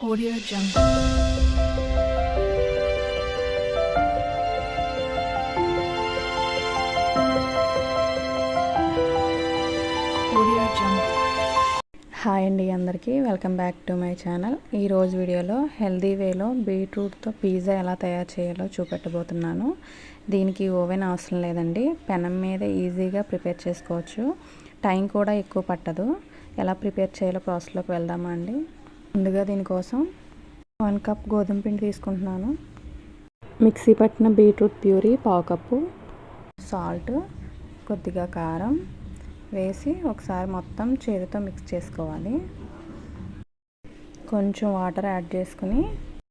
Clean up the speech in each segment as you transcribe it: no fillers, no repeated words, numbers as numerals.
Audio Jungle. Audio Jungle. Hi అండి అందరికీ, welcome back to my channel. ఈరోజు వీడియోలో హెల్దీ వేలో బీట్రూట్తో పిజ్జా ఎలా తయారు చేయాలో చూపెట్టబోతున్నాను. దీనికి ఓవెన్ అవసరం లేదండి, పెనం మీద ఈజీగా ప్రిపేర్ చేసుకోవచ్చు. టైం కూడా ఎక్కువ పట్టదు. ఎలా ప్రిపేర్ చేయాలో ప్రాసెస్లోకి వెళ్దామా అండి. ముందుగా దీనికోసం 1 కప్ గోధుమ పిండి తీసుకుంటున్నాను. మిక్సీ పట్టిన బీట్రూట్ ప్యూరీ 1/2 కప్పు, సాల్ట్, కొద్దిగా కారం వేసి ఒకసారి మొత్తం చేతితో మిక్స్ చేసుకోవాలి. కొంచెం వాటర్ యాడ్ చేసుకుని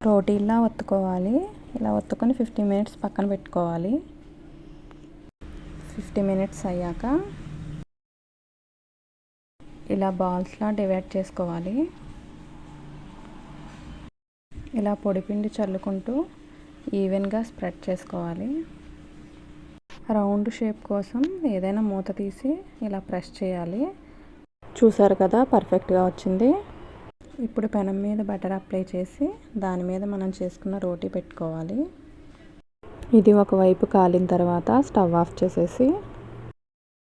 రోటీలా ఒత్తుకోవాలి. ఇలా ఒత్తుకొని 15 మినిట్స్ పక్కన పెట్టుకోవాలి. 50 మినిట్స్ అయ్యాక ఇలా బాల్స్లా డివైడ్ చేసుకోవాలి. ఇలా పొడిపిండి చల్లుకుంటూ ఈవెన్గా స్ప్రెడ్ చేసుకోవాలి. రౌండ్ షేప్ కోసం ఏదైనా మూత తీసి ఇలా ప్రెస్ చేయాలి. చూసారు కదా, పర్ఫెక్ట్గా వచ్చింది. ఇప్పుడు పెనం మీద బటర్ అప్లై చేసి దాని మీద మనం చేసుకున్న రోటీ పెట్టుకోవాలి. ఇది ఒకవైపు కాలిన తర్వాత స్టవ్ ఆఫ్ చేసేసి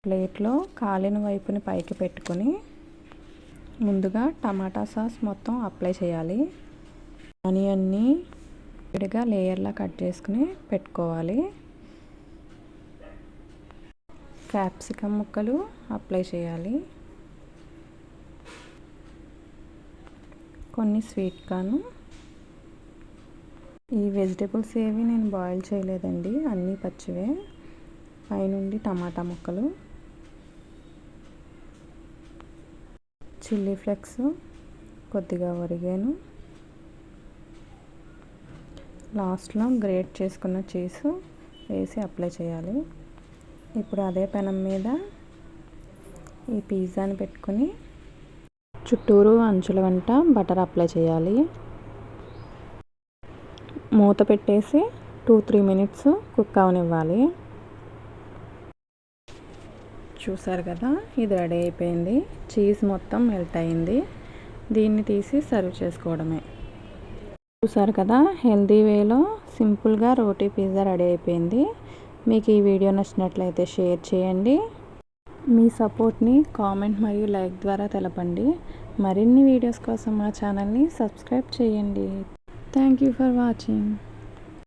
ప్లేట్లో కాలిన వైపుని పైకి పెట్టుకొని ముందుగా టమాటా సాస్ మొత్తం అప్లై చేయాలి. ఆనియన్ని విడిగా లేయర్లా కట్ చేసుకుని పెట్టుకోవాలి. క్యాప్సికమ్ ముక్కలు అప్లై చేయాలి. కొన్ని స్వీట్ కార్న్. ఈ వెజిటేబుల్స్ ఏవి నేను బాయిల్ చేయలేదండి, అన్నీ పచ్చివే. పైనుండి టమాటా ముక్కలు, చిల్లీ ఫ్లేక్స్, కొద్దిగా ఒరిగాను, లాస్ట్లో గ్రేట్ చేసుకున్న చీజ్ వేసి అప్లై చేయాలి. ఇప్పుడు అదే పెనం మీద ఈ పిజ్జాని పెట్టుకొని చుట్టూరు అంచుల వెంట బటర్ అప్లై చేయాలి. మూత పెట్టేసి 2-3 మినిట్స్ కుక్ అవనివ్వాలి. చూసారు కదా, ఇది రెడీ అయిపోయింది. చీజ్ మొత్తం మెల్ట్ అయింది. దీన్ని తీసి సర్వ్ చేసుకోవడమే. చూసారు కదా, హెల్దీ వేలో సింపుల్గా రోటీ పిజ్జా రెడీ అయిపోయింది. మీకు ఈ వీడియో నచ్చినట్లయితే షేర్ చేయండి. మీ సపోర్ట్ని కామెంట్ మరియు లైక్ ద్వారా తెలపండి. మరిన్ని వీడియోస్ కోసం మా ఛానల్ని సబ్స్క్రైబ్ చేయండి. Thank you for watching.